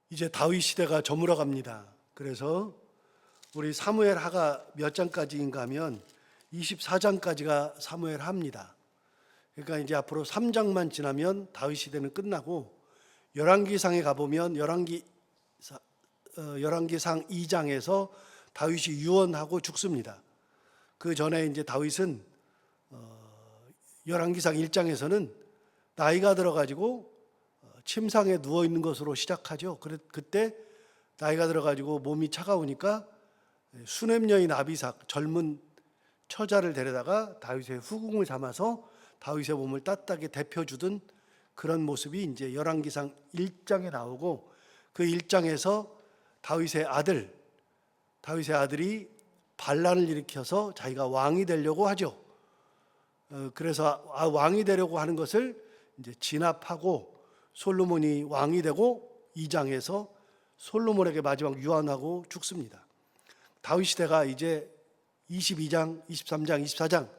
이제 다윗 시대가 저물어 갑니다. 그래서 우리 사무엘 하가 몇 장까지인가 하면 24장까지가 사무엘 하입니다. 그러니까 이제 앞으로 3장만 지나면 다윗 시대는 끝나고 열왕기상에 가보면 열왕기상 2장에서 다윗이 유언하고 죽습니다. 그 전에 이제 다윗은 열왕기상 1장에서는 나이가 들어가지고 침상에 누워 있는 것으로 시작하죠. 그때 나이가 들어가지고 몸이 차가우니까 수넴 여인 아비삭 젊은 처자를 데려다가 다윗의 후궁을 삼아서 다윗의 몸을 따뜻하게 데펴주던 그런 모습이 이제 열왕기상 1장에 나오고, 그 1장에서 다윗의 아들이 반란을 일으켜서 자기가 왕이 되려고 하죠. 그래서 왕이 되려고 하는 것을 이제 진압하고 솔로몬이 왕이 되고 2장에서 솔로몬에게 마지막 유언하고 죽습니다. 다윗 시대가 이제 22장, 23장, 24장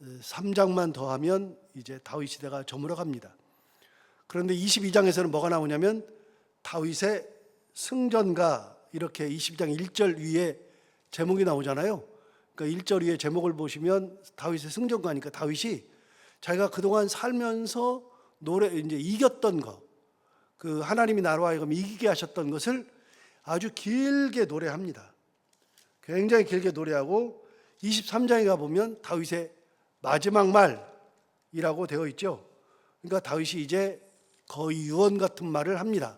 3장만 더하면 이제 다윗 시대가 저물어 갑니다. 그런데 22장에서는 뭐가 나오냐면 다윗의 승전가, 이렇게 22장 1절 위에 제목이 나오잖아요. 그러니까 1절 위에 제목을 보시면 다윗의 승전가니까 다윗이 자기가 그동안 살면서 이제 이겼던 거, 그 하나님이 나로 하여금 이기게 하셨던 것을 아주 길게 노래합니다. 굉장히 길게 노래하고 23장에 가보면 다윗의 마지막 말이라고 되어 있죠. 그러니까 다윗이 이제 거의 유언 같은 말을 합니다.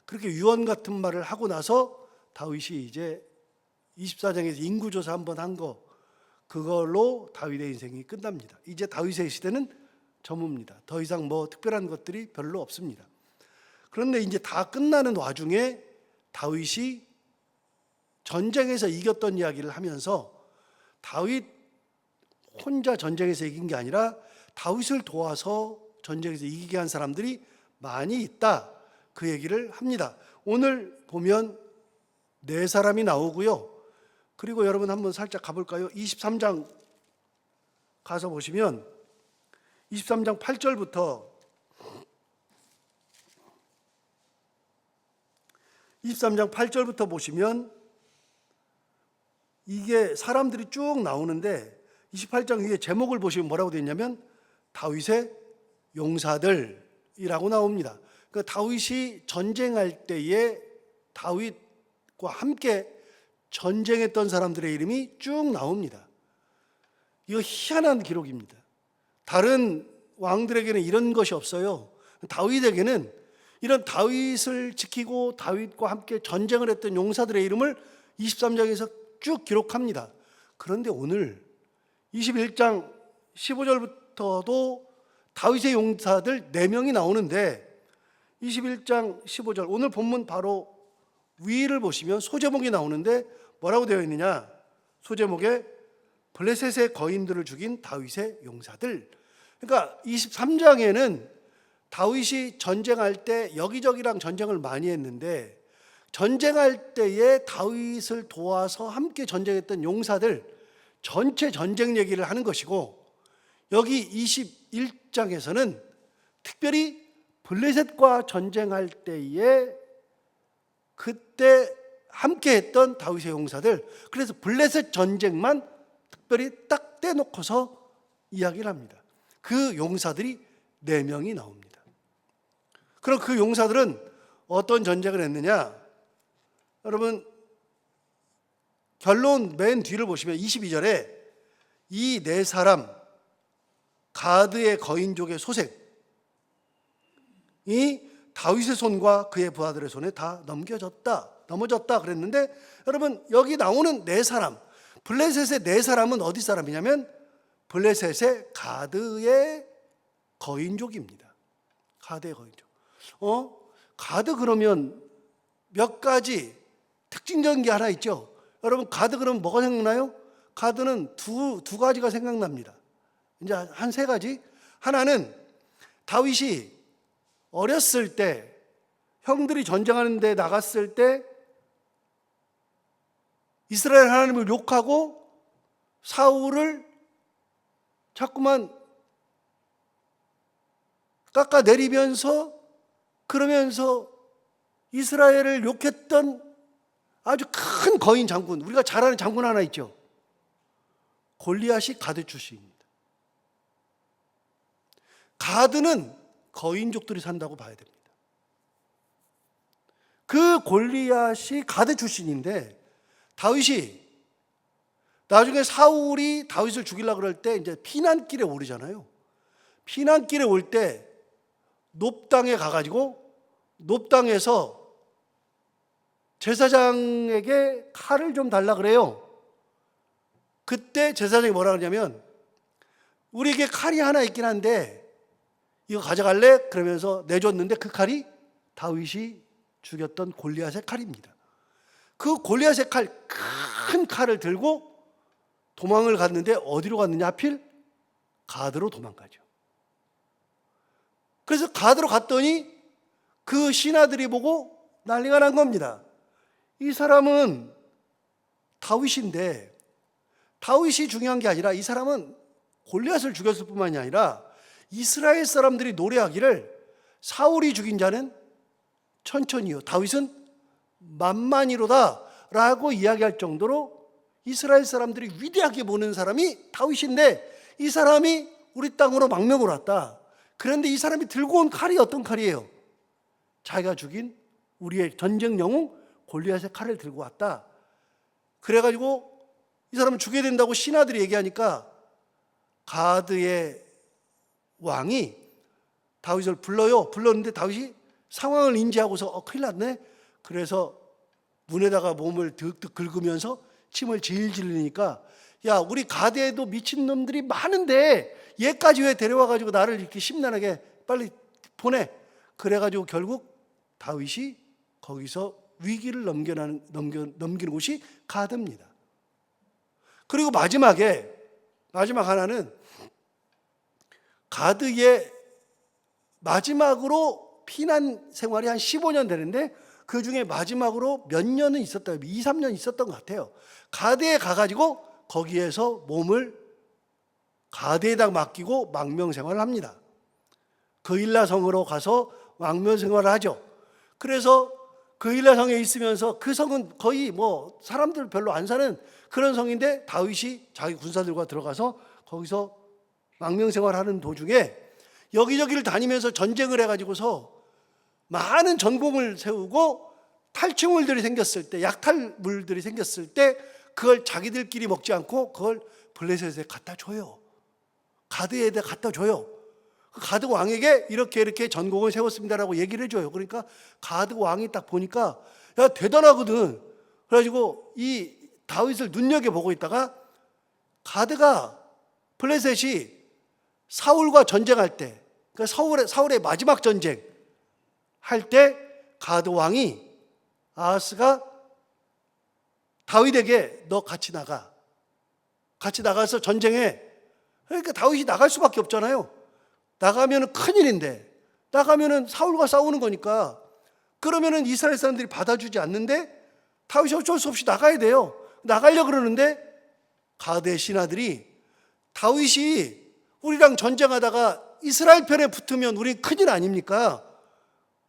그렇게 유언 같은 말을 하고 나서 다윗이 이제 24장에서 인구조사 한번 한 거, 그걸로 다윗의 인생이 끝납니다. 이제 다윗의 시대는 저뭅니다. 더 이상 뭐 특별한 것들이 별로 없습니다. 그런데 이제 다 끝나는 와중에 다윗이 전쟁에서 이겼던 이야기를 하면서 다윗 혼자 전쟁에서 이긴 게 아니라 다윗을 도와서 전쟁에서 이기게 한 사람들이 많이 있다, 그 얘기를 합니다. 오늘 보면 4사람이 나오고요. 그리고 여러분 한번 살짝 가볼까요? 23장 가서 보시면 23장 8절부터 23장 8절부터 보시면 이게 사람들이 쭉 나오는데 28장 위에 제목을 보시면 뭐라고 되어 있냐면 다윗의 용사들이라고 나옵니다. 그러니까 다윗이 전쟁할 때에 다윗과 함께 전쟁했던 사람들의 이름이 쭉 나옵니다. 이거 희한한 기록입니다. 다른 왕들에게는 이런 것이 없어요. 다윗에게는 이런 다윗을 지키고 다윗과 함께 전쟁을 했던 용사들의 이름을 23장에서 쭉 기록합니다. 그런데 오늘 21장 15절부터도 다윗의 용사들 4명이 나오는데 21장 15절 오늘 본문 바로 위를 보시면 소제목이 나오는데 뭐라고 되어 있느냐? 소제목에 블레셋의 거인들을 죽인 다윗의 용사들. 그러니까 23장에는 다윗이 전쟁할 때 여기저기랑 전쟁을 많이 했는데 전쟁할 때에 다윗을 도와서 함께 전쟁했던 용사들 전체 전쟁 얘기를 하는 것이고, 여기 21장에서는 특별히 블레셋과 전쟁할 때에 그때 함께 했던 다윗의 용사들, 그래서 블레셋 전쟁만 특별히 딱 떼놓고서 이야기를 합니다. 그 용사들이 4명이 나옵니다. 그럼 그 용사들은 어떤 전쟁을 했느냐? 여러분 결론 맨 뒤를 보시면 22절에 이 4사람 가드의 거인족의 소색이 다윗의 손과 그의 부하들의 손에 다 넘어졌다 그랬는데, 여러분 여기 나오는 4사람, 블레셋의 4사람은 어디 사람이냐면 블레셋의 가드의 거인족입니다. 가드의 거인족. 가드 그러면 몇 가지 특징적인 게 하나 있죠. 여러분 가드 그러면 뭐가 생각나요? 가드는 두 가지가 생각납니다. 이제 한 3가지. 하나는 다윗이 어렸을 때 형들이 전쟁하는 데 나갔을 때 이스라엘 하나님을 욕하고 사울을 자꾸만 깎아내리면서 그러면서 이스라엘을 욕했던 아주 큰 거인 장군, 우리가 잘 아는 장군 하나 있죠. 골리앗이 가드 출신입니다. 가드는 거인족들이 산다고 봐야 됩니다. 그 골리앗이 가드 출신인데, 다윗이 나중에 사울이 다윗을 죽이려고 그럴 때 이제 피난길에 오르잖아요. 피난길에 올 때 놉당에 가가지고 놉당에서 제사장에게 칼을 좀 달라 그래요. 그때 제사장이 뭐라 그러냐면, 우리에게 칼이 하나 있긴 한데 이거 가져갈래? 그러면서 내줬는데 그 칼이 다윗이 죽였던 골리앗의 칼입니다. 그 골리앗의 칼, 큰 칼을 들고 도망을 갔는데 어디로 갔느냐? 하필 가드로 도망가죠. 그래서 가드로 갔더니 그 신하들이 보고 난리가 난 겁니다. 이 사람은 다윗인데, 다윗이 중요한 게 아니라 이 사람은 골리앗을 죽였을 뿐만이 아니라 이스라엘 사람들이 노래하기를 사울이 죽인 자는 천천히요, 다윗은 만만히로다 라고 이야기할 정도로 이스라엘 사람들이 위대하게 보는 사람이 다윗인데, 이 사람이 우리 땅으로 망명을 왔다. 그런데 이 사람이 들고 온 칼이 어떤 칼이에요? 자기가 죽인 우리의 전쟁 영웅 골리앗의 칼을 들고 왔다. 그래가지고 이 사람을 죽여야 된다고 신하들이 얘기하니까 가드의 왕이 다윗을 불러요. 불렀는데 다윗이 상황을 인지하고서 큰일 났네. 그래서 문에다가 몸을 득득 긁으면서 침을 질질 흘리니까, 야, 우리 가드에도 미친놈들이 많은데 얘까지 왜 데려와가지고 나를 이렇게 심란하게 빨리 보내. 그래가지고 결국 다윗이 거기서 위기를 넘기는 곳이 가드입니다. 그리고 마지막 하나는 가드의 마지막으로 피난 생활이 한 15년 되는데 그 중에 마지막으로 몇 년은 있었다, 2, 3년 있었던 것 같아요. 가드에 가가지고 거기에서 몸을 가드에다 맡기고 망명 생활을 합니다. 그일라 성으로 가서 망명 생활을 하죠. 그래서 그일라 성에 있으면서, 그 성은 거의 뭐 사람들 별로 안 사는 그런 성인데 다윗이 자기 군사들과 들어가서 거기서 망명 생활하는 도중에 여기저기를 다니면서 전쟁을 해가지고서 많은 전공을 세우고 탈취물들이 생겼을 때, 약탈물들이 생겼을 때 그걸 자기들끼리 먹지 않고 그걸 블레셋에 갖다 줘요. 가드에 갖다 줘요. 가드 왕에게 이렇게 전공을 세웠습니다라고 얘기를 해줘요. 그러니까 가드 왕이 딱 보니까, 야, 대단하거든. 그래가지고 이 다윗을 눈여겨보고 있다가 가드가, 블레셋이 사울과 전쟁할 때, 그러니까 사울의 마지막 전쟁 할 때 가드 왕이, 아하스가 다윗에게 너 같이 나가서 전쟁해. 그러니까 다윗이 나갈 수밖에 없잖아요. 나가면 큰일인데, 나가면 사울과 싸우는 거니까. 그러면 이스라엘 사람들이 받아주지 않는데 다윗이 어쩔 수 없이 나가야 돼요. 나가려고 그러는데 가드의 신하들이, 다윗이 우리랑 전쟁하다가 이스라엘 편에 붙으면 우리 큰일 아닙니까?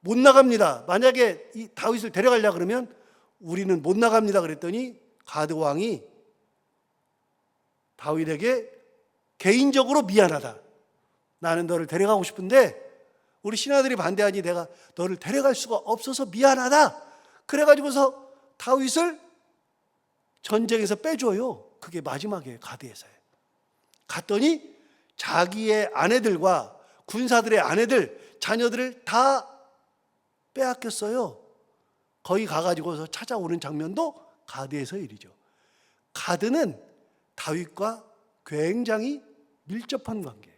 못 나갑니다. 만약에 이 다윗을 데려가려고 그러면 우리는 못 나갑니다. 그랬더니 가드 왕이 다윗에게 개인적으로 미안하다. 나는 너를 데려가고 싶은데 우리 신하들이 반대하니 내가 너를 데려갈 수가 없어서 미안하다. 그래가지고서 다윗을 전쟁에서 빼줘요. 그게 마지막이에요. 가드에서요. 갔더니 자기의 아내들과 군사들의 아내들, 자녀들을 다 빼앗겼어요. 거기 가가지고서 찾아오는 장면도 가드에서의 일이죠. 가드는 다윗과 굉장히 밀접한 관계예요.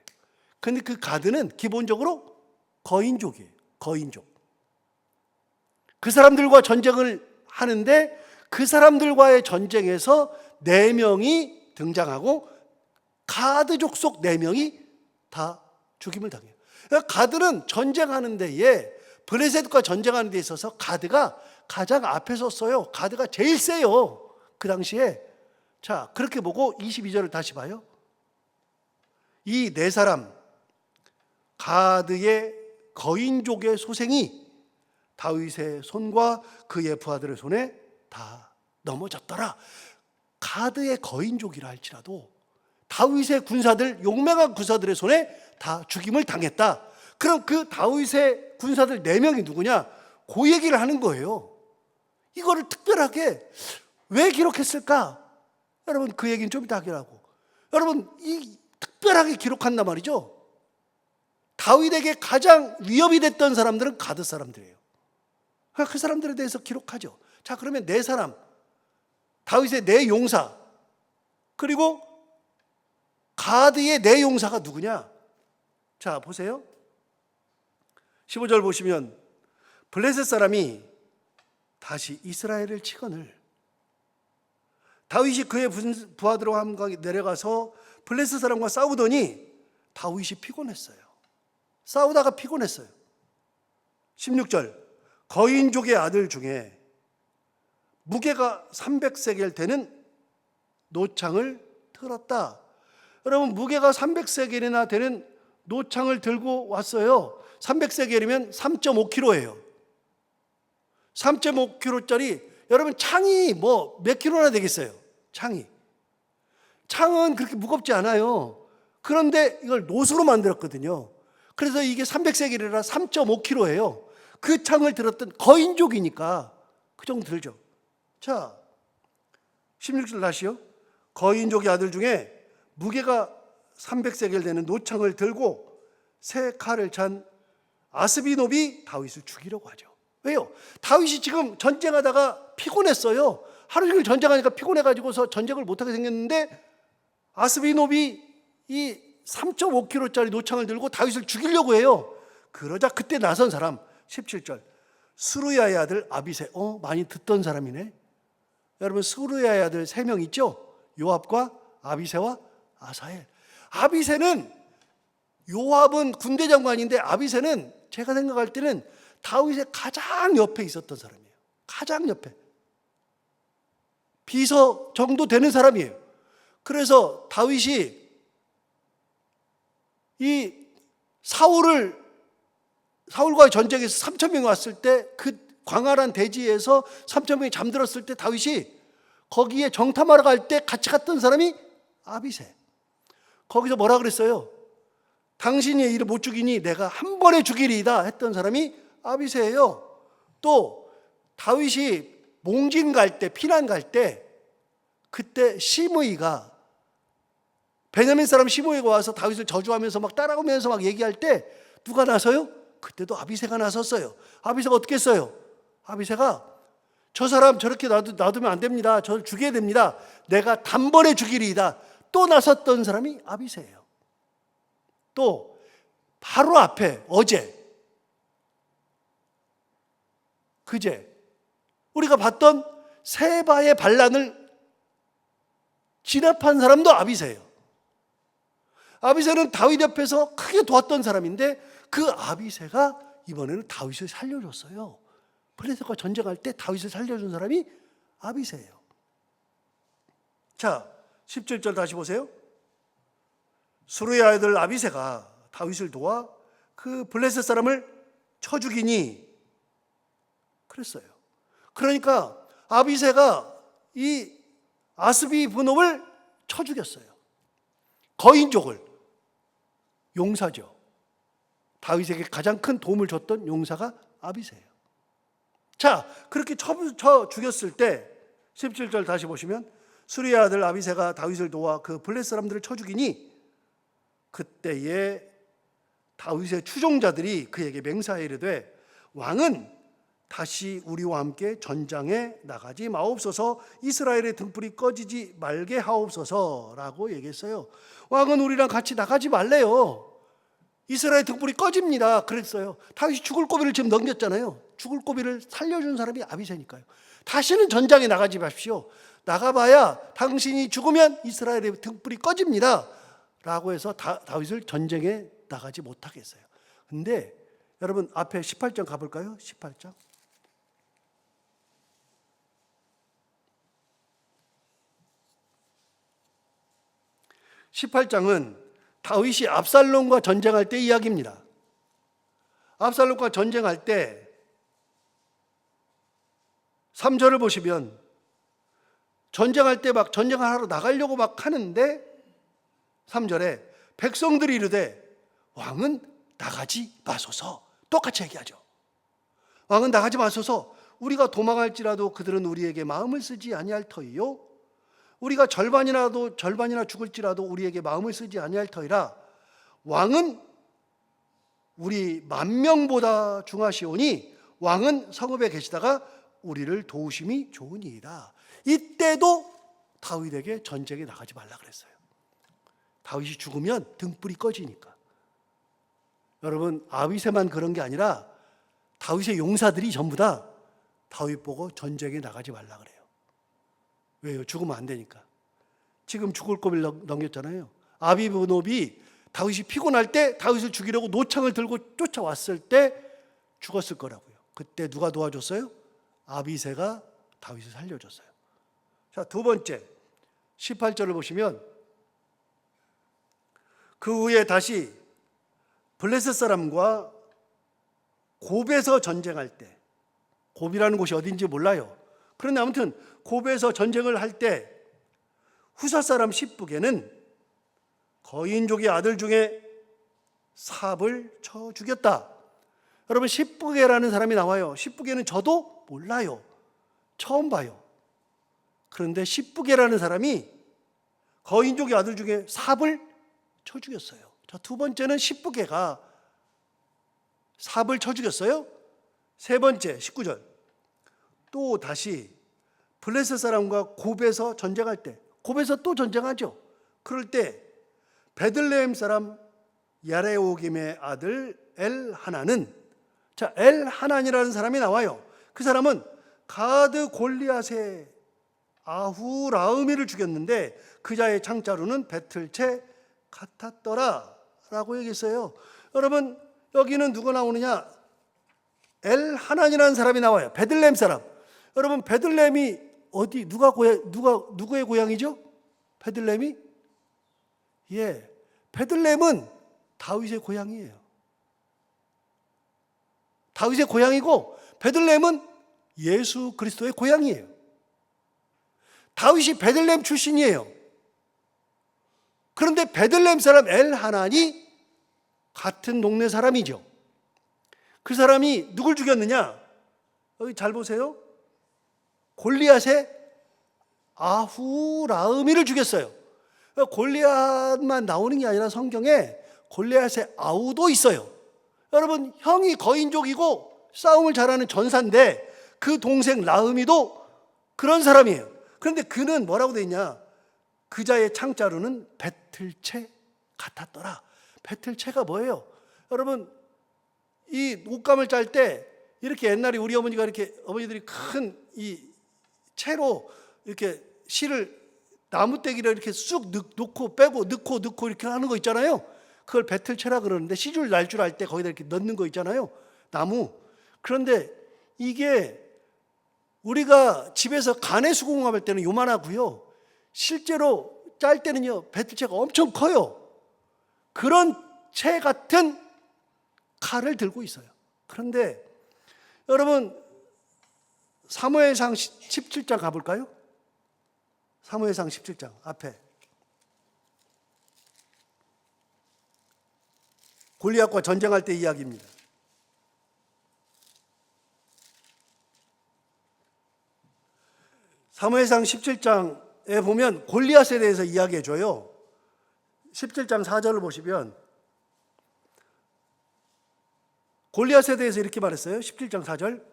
그런데 그 가드는 기본적으로 거인족이에요. 거인족. 그 사람들과 전쟁을 하는데 그 사람들과의 전쟁에서 4명이 등장하고 가드족 속 4명이 다 죽임을 당해요. 그러니까 가드는 전쟁하는 데에, 블레셋과 전쟁하는 데 있어서 가드가 가장 앞에 섰어요. 가드가 제일 세요. 그 당시에. 자, 그렇게 보고 22절을 다시 봐요. 이 4사람, 가드의 거인족의 소생이 다윗의 손과 그의 부하들의 손에 다 넘어졌더라. 가드의 거인족이라 할지라도 다윗의 군사들, 용맹한 군사들의 손에 다 죽임을 당했다. 그럼 그 다윗의 군사들 4명이 누구냐? 그 얘기를 하는 거예요. 이거를 특별하게 왜 기록했을까? 여러분, 그 얘기는 좀 이따 하기로. 여러분, 이 특별하게 기록한단 말이죠. 다윗에게 가장 위협이 됐던 사람들은 가드 사람들이에요. 그 사람들에 대해서 기록하죠. 자, 그러면 4사람, 다윗의 4용사, 그리고 가드의 4용사가 누구냐? 자, 보세요. 15절 보시면 블레셋 사람이 다시 이스라엘을 치거늘 다윗이 그의 부하들과 함께 내려가서 블레셋 사람과 싸우더니 다윗이 피곤했어요. 싸우다가 피곤했어요. 16절 거인족의 아들 중에 무게가 300세겔 되는 노창을 들었다. 여러분, 무게가 300세겔이나 되는 노창을 들고 왔어요. 300세겔이면 3.5kg예요. 3.5kg짜리, 여러분 창이 뭐 몇 킬로나 되겠어요? 창은 그렇게 무겁지 않아요. 그런데 이걸 노수로 만들었거든요. 그래서 이게 300세겔이라 3.5kg예요. 그 창을 들었던 거인족이니까 그 정도 들죠. 자, 16절 다시요. 거인족의 아들 중에 무게가 300세겔 되는 노창을 들고 새 칼을 찬 아스비놉이 다윗을 죽이려고 하죠. 왜요? 다윗이 지금 전쟁하다가 피곤했어요. 하루 종일 전쟁하니까 피곤해가지고서 전쟁을 못하게 생겼는데 아스비놉이 이 3.5kg짜리 노창을 들고 다윗을 죽이려고 해요. 그러자 그때 나선 사람 17절 스루야의 아들 아비새. 많이 듣던 사람이네. 여러분, 스루야의 아들 3명 있죠? 요압과 아비새와 아사엘. 아비새는, 요압은 군대 장관인데 아비새는 제가 생각할 때는 다윗의 가장 옆에 있었던 사람이에요. 가장 옆에. 비서 정도 되는 사람이에요. 그래서 다윗이 이 사울과의 전쟁에서 3,000명이 왔을 때, 그 광활한 대지에서 3,000명이 잠들었을 때 다윗이 거기에 정탐하러 갈 때 같이 갔던 사람이 아비새. 거기서 뭐라 그랬어요? 당신이 이를 못 죽이니 내가 한 번에 죽이리이다 했던 사람이 아비새예요. 또 다윗이 몽진 갈 때, 피난 갈 때, 그때 시므이가, 베냐민 사람 시므이가 와서 다윗을 저주하면서 막 따라오면서 막 얘기할 때 누가 나서요? 그때도 아비새가 나섰어요. 아비새가 어떻게 했어요? 아비새가 저 사람 저렇게 놔두면 안 됩니다. 저를 죽여야 됩니다. 내가 단번에 죽이리이다. 또 나섰던 사람이 아비새예요. 또 바로 앞에 그제 우리가 봤던 세바의 반란을 진압한 사람도 아비새예요. 아비새는 다윗 옆에서 크게 도왔던 사람인데 그 아비새가 이번에는 다윗을 살려줬어요. 블레셋과 전쟁할 때 다윗을 살려준 사람이 아비새예요. 자, 17절 다시 보세요. 수르의 아들 아비새가 다윗을 도와 그 블레셋 사람을 쳐 죽이니 그랬어요. 그러니까 아비새가 이 아스비브놉을 쳐 죽였어요. 거인족을. 용사죠. 다윗에게 가장 큰 도움을 줬던 용사가 아비새예요. 자, 그렇게 쳐 죽였을 때 17절 다시 보시면 수리의 아들 아비새가 다윗을 도와 그 블레셋 사람들을 쳐 죽이니 그때에 다윗의 추종자들이 그에게 맹세하여 이르되 왕은 다시 우리와 함께 전장에 나가지 마옵소서, 이스라엘의 등불이 꺼지지 말게 하옵소서라고 얘기했어요. 왕은 우리랑 같이 나가지 말래요. 이스라엘 등불이 꺼집니다. 그랬어요. 다윗이 죽을 고비를 지금 넘겼잖아요. 죽을 고비를 살려준 사람이 아비새니까요. 다시는 전장에 나가지 마십시오. 나가봐야 당신이 죽으면 이스라엘의 등불이 꺼집니다. 라고 해서 다윗을 전쟁에 나가지 못하게 했어요. 근데 여러분 앞에 18장 가볼까요? 18장. 18장은 다윗이 압살롬과 전쟁할 때 이야기입니다. 압살롬과 전쟁할 때 3절을 보시면 전쟁할 때 막 전쟁을 하러 나가려고 막 하는데 3절에 백성들이 이르되 왕은 나가지 마소서. 똑같이 얘기하죠. 왕은 나가지 마소서. 우리가 도망할지라도 그들은 우리에게 마음을 쓰지 아니할 터이요, 우리가 절반이나 죽을지라도 우리에게 마음을 쓰지 아니할 터이라. 왕은 우리 10,000명보다 중하시오니 왕은 성읍에 계시다가 우리를 도우심이 좋으니이다. 이때도 다윗에게 전쟁에 나가지 말라 그랬어요. 다윗이 죽으면 등불이 꺼지니까. 여러분, 아비새만 그런 게 아니라 다윗의 용사들이 전부 다 다윗 보고 전쟁에 나가지 말라 그래요. 왜요? 죽으면 안 되니까. 지금 죽을 꿈을 넘겼잖아요. 아비브놉이 다윗이 피곤할 때 다윗을 죽이려고 노창을 들고 쫓아왔을 때 죽었을 거라고요. 그때 누가 도와줬어요? 아비새가 다윗을 살려줬어요. 자, 두 번째 18절을 보시면 그 후에 다시 블레셋 사람과 곱에서 전쟁할 때, 곱이라는 곳이 어딘지 몰라요. 그런데 아무튼 곱에서 전쟁을 할 때 후사 사람 십북에는 거인족의 아들 중에 삽을 쳐 죽였다. 여러분, 십북에라는 사람이 나와요. 십북에는 저도 몰라요. 처음 봐요. 그런데 십북에라는 사람이 거인족의 아들 중에 삽을 쳐 죽였어요. 자, 두 번째는 십북에가 삽을 쳐 죽였어요. 세 번째 19절, 또 다시 블레셋 사람과 곱에서 전쟁할 때, 곱에서 또 전쟁하죠. 그럴 때 베들레헴 사람 야레오김의 아들 엘하나는, 자, 엘하난이라는 사람이 나와요. 그 사람은 가드 골리앗의 아후라으미를 죽였는데 그 자의 창자루는 배틀채 같았더라 라고 얘기했어요. 여러분, 여기는 누가 나오느냐? 엘하난이라는 사람이 나와요. 베들레헴 사람. 여러분, 베들레헴이 어디, 누구의 고향이죠? 베들레헴이? 예, 베들레헴은 다윗의 고향이에요. 다윗의 고향이고 베들레헴은 예수 그리스도의 고향이에요. 다윗이 베들레헴 출신이에요. 그런데 베들레헴 사람 엘하난이 같은 동네 사람이죠. 그 사람이 누굴 죽였느냐? 여기 잘 보세요. 골리앗의 아후라으미를 죽였어요. 골리앗만 나오는 게 아니라 성경에 골리앗의 아우도 있어요. 여러분, 형이 거인족이고 싸움을 잘하는 전사인데 그 동생 라으미도 그런 사람이에요. 그런데 그는 뭐라고 돼 있냐? 그자의 창자루는 배틀채 같았더라. 배틀채가 뭐예요? 여러분, 이 옷감을 짤 때 이렇게 옛날에 우리 어머니가 이렇게, 어머니들이 큰 이 채로 이렇게 실을 나무떼기를 이렇게 쑥 넣고 빼고 넣고 이렇게 하는 거 있잖아요. 그걸 배틀채라 그러는데, 시줄 날 줄 알 때 거기다 이렇게 넣는 거 있잖아요. 나무. 그런데 이게 우리가 집에서 간에 수공업할 때는 요만하고요, 실제로 짤 때는요 배틀채가 엄청 커요. 그런 채 같은 칼을 들고 있어요. 그런데 여러분, 사무엘상 17장 가볼까요? 사무엘상 17장 앞에 골리앗과 전쟁할 때 이야기입니다. 사무엘상 17장에 보면 골리앗에 대해서 이야기해 줘요. 17장 4절을 보시면 골리앗에 대해서 이렇게 말했어요. 17장 4절,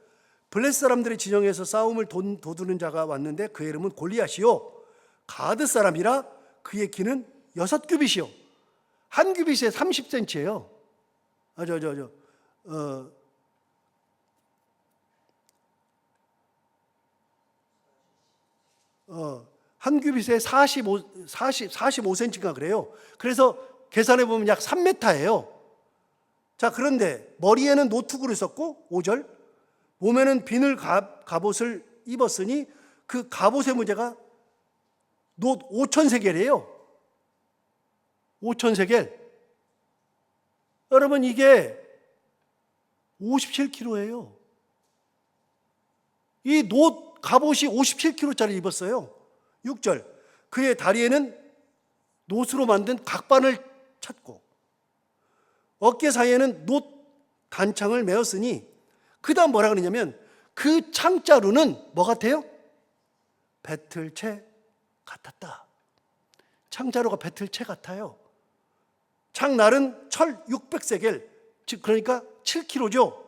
블레셋 사람들의 진영에서 싸움을 도두는 자가 왔는데 그의 이름은 골리앗이요, 가드 사람이라 그의 키는 6규빗이요, 한 규빗에 30cm예요. 한 규빗에 45cm인가 그래요. 그래서 계산해 보면 약 3m예요. 자, 그런데 머리에는 노투구를 썼고 5절, 몸에는 비늘 갑옷을 입었으니 그 갑옷의 무게가 놋 5,000세겔이에요. 5,000세겔. 여러분, 이게 57kg예요. 이 놋 갑옷이 57kg짜리 입었어요. 6절. 그의 다리에는 노수로 만든 각반을 찼고 어깨 사이에는 놋 단창을 메었으니, 그 다음 뭐라 그러냐면 그 창자루는 뭐 같아요? 배틀채 같았다. 창자루가 배틀채 같아요. 창날은 철 600세겔, 즉 그러니까 7kg죠.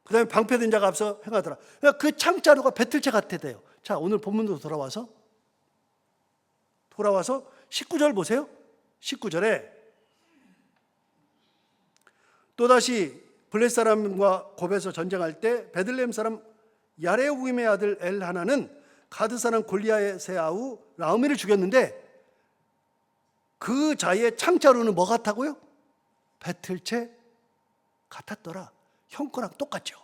그 다음에 방패된 자가 앞서 행하더라. 그러니까 그 창자루가 배틀채 같았대요. 자, 오늘 본문으로 돌아와서 19절 보세요. 19절에 또다시 블렛 사람과 곱에서 전쟁할 때 베들레헴 사람 야레오김의 아들 엘하나는 가드 사람 골리앗의 아우 라우미를 죽였는데 그 자의 창자루는 뭐 같다고요? 배틀채 같았더라. 형 거랑 똑같죠.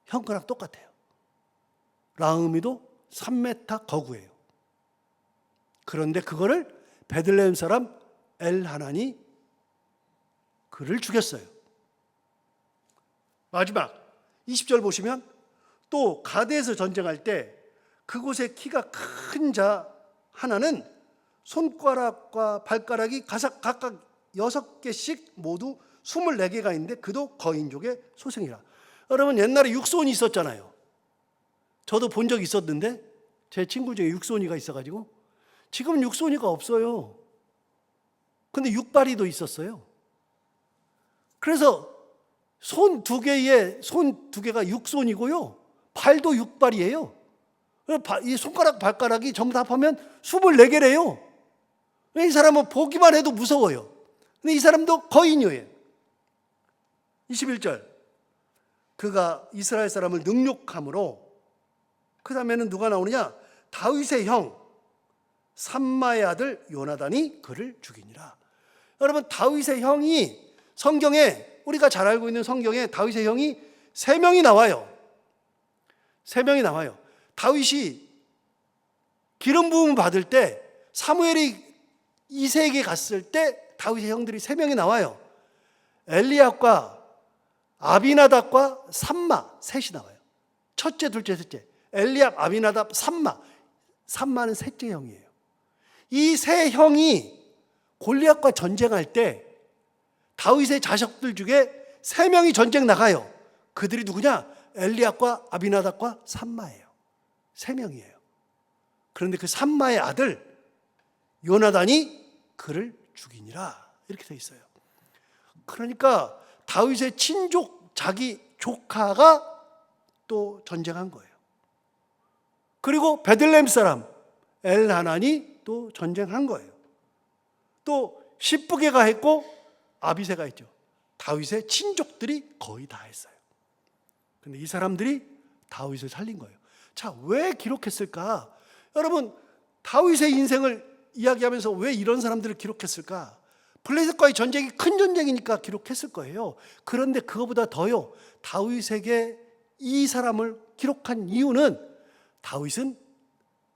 형 거랑 똑같아요. 라우미도 3m 거구예요. 그런데 그거를 베들레헴 사람 엘하나니 그를 죽였어요. 마지막 20절 보시면 또 가드에서 전쟁할 때 그곳에 키가 큰 자 하나는 손가락과 발가락이 각각 6개씩 모두 24개가 있는데 그도 거인족의 소생이라. 여러분, 옛날에 육손이 있었잖아요. 저도 본 적 있었는데 제 친구 중에 육손이가 있어가지고, 지금은 육손이가 없어요. 근데 육발이도 있었어요. 그래서 손 두 개가 육손이고요, 발도 육발이에요. 이 손가락 발가락이 전부 다 합하면 24개래요. 이 사람은 보기만 해도 무서워요. 근데 이 사람도 거인이에요. 21절. 그가 이스라엘 사람을 능욕함으로, 그 다음에는 누가 나오느냐? 다윗의 형 삼마의 아들 요나단이 그를 죽이니라. 여러분, 다윗의 형이 성경에, 우리가 잘 알고 있는 성경에 다윗의 형이 3명이 나와요. 3명이 나와요. 다윗이 기름 부음 받을 때, 사무엘이 이세에게 갔을 때 다윗의 형들이 3명이 나와요. 엘리압과 아비나답과 삼마, 셋이 나와요. 첫째, 둘째, 셋째. 엘리압, 아비나답, 삼마. 삼마는 셋째 형이에요. 이 세 형이 골리앗과 전쟁할 때 다윗의 자식들 중에 3명이 전쟁 나가요. 그들이 누구냐? 엘리압과 아비나답과 삼마예요. 3명이에요. 그런데 그 삼마의 아들 요나단이 그를 죽이니라, 이렇게 되어 있어요. 그러니까 다윗의 친족, 자기 조카가 또 전쟁한 거예요. 그리고 베들레헴 사람 엘하나니 또 전쟁한 거예요. 또 십부게가 했고 아비새가 했죠. 다윗의 친족들이 거의 다 했어요. 근데 이 사람들이 다윗을 살린 거예요. 자, 왜 기록했을까? 여러분, 다윗의 인생을 이야기하면서 왜 이런 사람들을 기록했을까? 블레셋과의 전쟁이 큰 전쟁이니까 기록했을 거예요. 그런데 그거보다 더요, 다윗에게 이 사람을 기록한 이유는 다윗은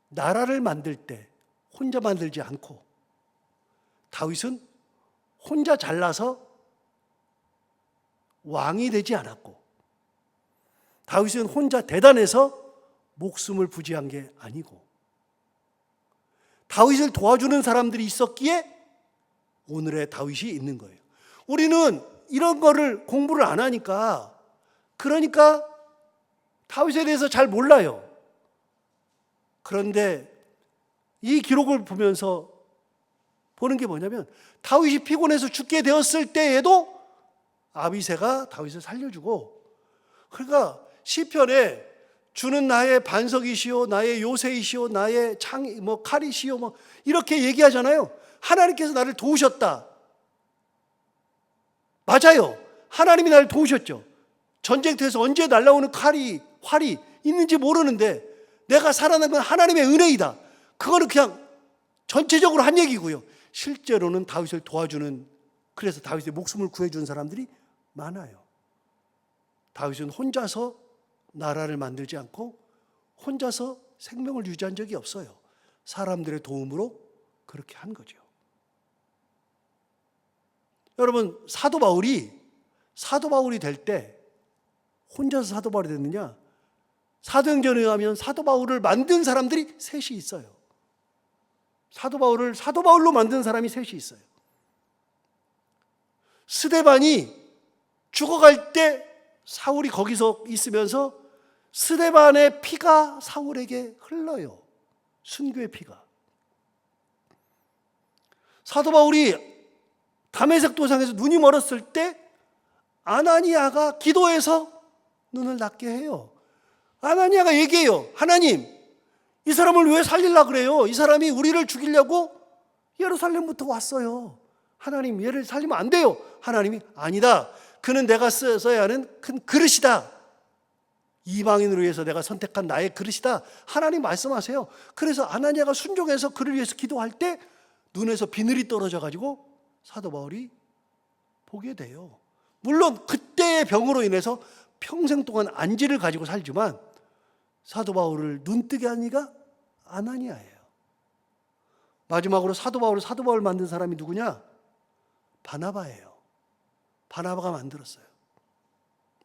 나라를 만들 때 혼자 만들지 않고, 다윗은 혼자 잘나서 왕이 되지 않았고, 다윗은 혼자 대단해서 목숨을 부지한 게 아니고, 다윗을 도와주는 사람들이 있었기에 오늘의 다윗이 있는 거예요. 우리는 이런 거를 공부를 안 하니까, 그러니까 다윗에 대해서 잘 몰라요. 그런데 이 기록을 보면서 보는 게 뭐냐면, 다윗이 피곤해서 죽게 되었을 때에도 아비새가 다윗을 살려주고, 그러니까 시편에 주는 나의 반석이시오, 나의 요새이시오, 나의 칼이시오, 이렇게 얘기하잖아요. 하나님께서 나를 도우셨다. 맞아요. 하나님이 나를 도우셨죠. 전쟁터에서 언제 날라오는 활이 있는지 모르는데 내가 살아난 건 하나님의 은혜이다. 그거는 그냥 전체적으로 한 얘기고요. 실제로는 다윗을 도와주는, 그래서 다윗의 목숨을 구해준 사람들이 많아요. 다윗은 혼자서 나라를 만들지 않고 혼자서 생명을 유지한 적이 없어요. 사람들의 도움으로 그렇게 한 거죠. 여러분, 사도 바울이 될 때 혼자서 사도 바울이 됐느냐? 사도행전에 의하면 사도 바울을 만든 사람들이 셋이 있어요. 사도 바울로 만든 사람이 셋이 있어요. 스데반이 죽어갈 때 사울이 거기서 있으면서 스데반의 피가 사울에게 흘러요. 순교의 피가. 사도 바울이 다메섹 도상에서 눈이 멀었을 때 아나니아가 기도해서 눈을 낫게 해요. 아나니아가 얘기해요. 하나님, 이 사람을 왜 살리려고 그래요? 이 사람이 우리를 죽이려고 예루살렘부터 왔어요. 하나님, 얘를 살리면 안 돼요. 하나님이 아니다. 그는 내가 써야 하는 큰 그릇이다. 이방인을 위해서 내가 선택한 나의 그릇이다. 하나님 말씀하세요. 그래서 아나니아가 순종해서 그를 위해서 기도할 때 눈에서 비늘이 떨어져 가지고 사도 바울이 보게 돼요. 물론 그때의 병으로 인해서 평생 동안 안지를 가지고 살지만 사도 바울을 눈뜨게 한 이가 아나니아예요. 마지막으로 사도 바울 만든 사람이 누구냐? 바나바예요. 바나바가 만들었어요.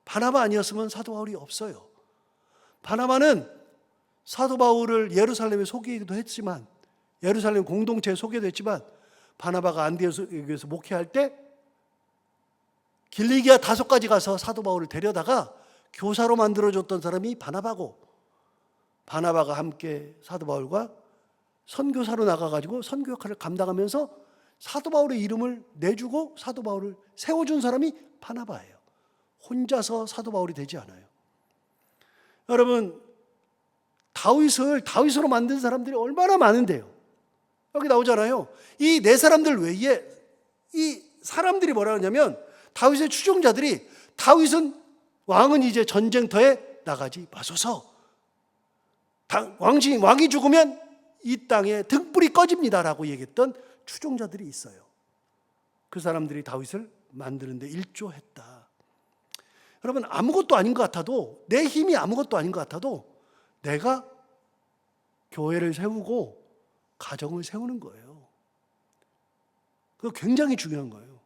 바나바 아니었으면 사도 바울이 없어요. 바나바는 사도 바울을 예루살렘에 소개하기도 했지만, 예루살렘 공동체에 소개도 했지만, 바나바가 안디옥에서 목회할 때 길리기아 5가지 가서 사도 바울을 데려다가 교사로 만들어줬던 사람이 바나바고, 바나바가 함께 사도 바울과 선교사로 나가가지고 선교 역할을 감당하면서 사도 바울의 이름을 내주고 사도 바울을 세워준 사람이 바나바예요. 혼자서 사도 바울이 되지 않아요. 여러분, 다윗으로 만든 사람들이 얼마나 많은데요. 여기 나오잖아요. 이 네 사람들 외에 이 사람들이 뭐라 하냐면, 다윗의 추종자들이 왕은 이제 전쟁터에 나가지 마소서. 왕이 죽으면 이 땅에 등불이 꺼집니다라고 얘기했던 추종자들이 있어요. 그 사람들이 다윗을 만드는데 일조했다. 여러분, 아무것도 아닌 것 같아도, 내 힘이 아무것도 아닌 것 같아도 내가 교회를 세우고 가정을 세우는 거예요. 그거 굉장히 중요한 거예요.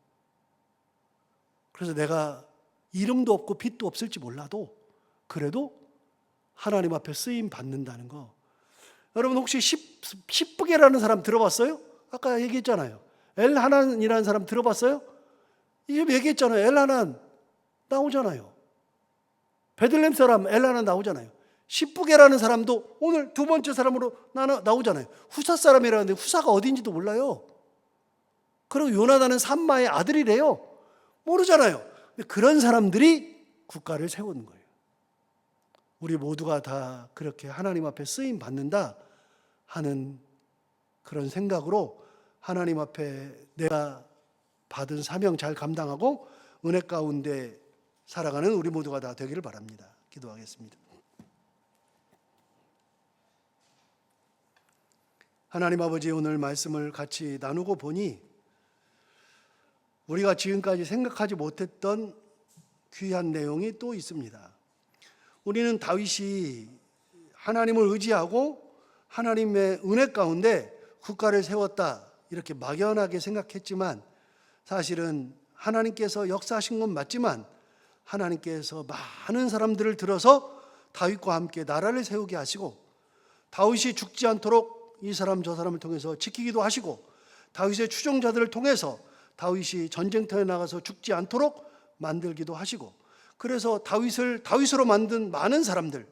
그래서 내가 이름도 없고 빛도 없을지 몰라도 그래도 하나님 앞에 쓰임 받는다는 거. 여러분, 혹시 십부게라는 사람 들어봤어요? 아까 얘기했잖아요. 엘하난이라는 사람 들어봤어요? 이제 얘기했잖아요. 엘하난 나오잖아요. 베들레헴 사람 엘하난 나오잖아요. 십부게라는 사람도 오늘 두 번째 사람으로 나오잖아요. 후사 사람이라는데 후사가 어딘지도 몰라요. 그리고 요나단은 삼마의 아들이래요. 모르잖아요. 근데 그런 사람들이 국가를 세우는 거예요. 우리 모두가 다 그렇게 하나님 앞에 쓰임 받는다 하는 그런 생각으로 하나님 앞에 내가 받은 사명 잘 감당하고 은혜 가운데 살아가는 우리 모두가 다 되기를 바랍니다. 기도하겠습니다. 하나님 아버지, 오늘 말씀을 같이 나누고 보니 우리가 지금까지 생각하지 못했던 귀한 내용이 또 있습니다. 우리는 다윗이 하나님을 의지하고 하나님의 은혜 가운데 국가를 세웠다 이렇게 막연하게 생각했지만, 사실은 하나님께서 역사하신 건 맞지만 하나님께서 많은 사람들을 들어서 다윗과 함께 나라를 세우게 하시고, 다윗이 죽지 않도록 이 사람 저 사람을 통해서 지키기도 하시고, 다윗의 추종자들을 통해서 다윗이 전쟁터에 나가서 죽지 않도록 만들기도 하시고, 그래서 다윗으로 만든 많은 사람들,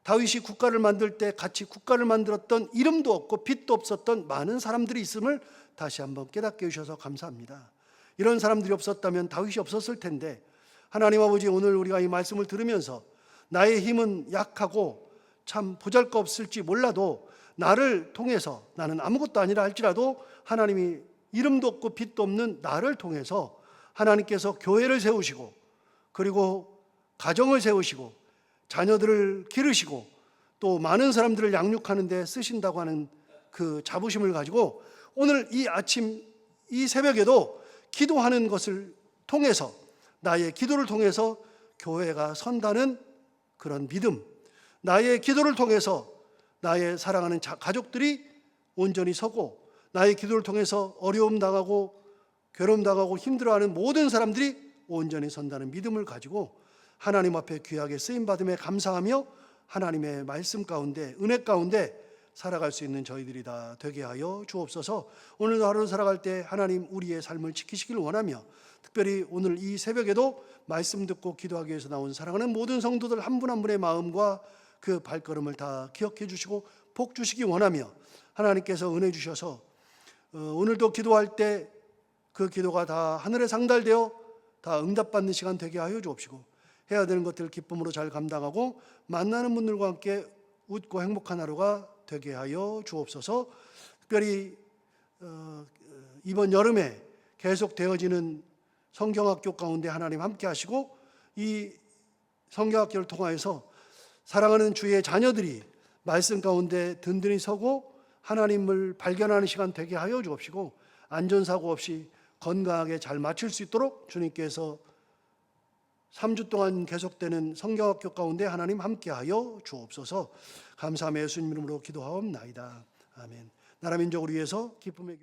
다윗이 국가를 만들 때 같이 국가를 만들었던, 이름도 없고 빛도 없었던 많은 사람들이 있음을 다시 한번 깨닫게 해주셔서 감사합니다. 이런 사람들이 없었다면 다윗이 없었을 텐데, 하나님 아버지, 오늘 우리가 이 말씀을 들으면서 나의 힘은 약하고 참 보잘것없을지 몰라도 나를 통해서, 나는 아무것도 아니라 할지라도 하나님이 이름도 없고 빛도 없는 나를 통해서 하나님께서 교회를 세우시고, 그리고 가정을 세우시고, 자녀들을 기르시고, 또 많은 사람들을 양육하는 데 쓰신다고 하는 그 자부심을 가지고 오늘 이 아침, 이 새벽에도 기도하는 것을 통해서, 나의 기도를 통해서 교회가 선다는 그런 믿음, 나의 기도를 통해서 나의 사랑하는 가족들이 온전히 서고, 나의 기도를 통해서 어려움 당하고 괴로움 당하고 힘들어하는 모든 사람들이 온전히 선다는 믿음을 가지고 하나님 앞에 귀하게 쓰임받음에 감사하며 하나님의 말씀 가운데, 은혜 가운데 살아갈 수 있는 저희들이 다 되게 하여 주옵소서. 오늘도 하루 살아갈 때 하나님 우리의 삶을 지키시길 원하며, 특별히 오늘 이 새벽에도 말씀 듣고 기도하기 위해서 나온 사랑하는 모든 성도들 한 분 한 분의 마음과 그 발걸음을 다 기억해 주시고 복 주시기 원하며, 하나님께서 은혜 주셔서 오늘도 기도할 때 그 기도가 다 하늘에 상달되어 다 응답받는 시간 되게 하여 주옵시고, 해야 되는 것들을 기쁨으로 잘 감당하고 만나는 분들과 함께 웃고 행복한 하루가 되게 하여 주옵소서. 특별히 이번 여름에 계속 되어지는 성경학교 가운데 하나님 함께 하시고, 이 성경학교를 통하여서 사랑하는 주의 자녀들이 말씀 가운데 든든히 서고 하나님을 발견하는 시간 되게 하여 주옵시고, 안전사고 없이 건강하게 잘 마칠 수 있도록 주님께서 3주 동안 계속되는 성경학교 가운데 하나님 함께하여 주옵소서. 감사하며 예수님 이름으로 기도하옵나이다. 아멘. 나라 민족을 위해서 기쁨의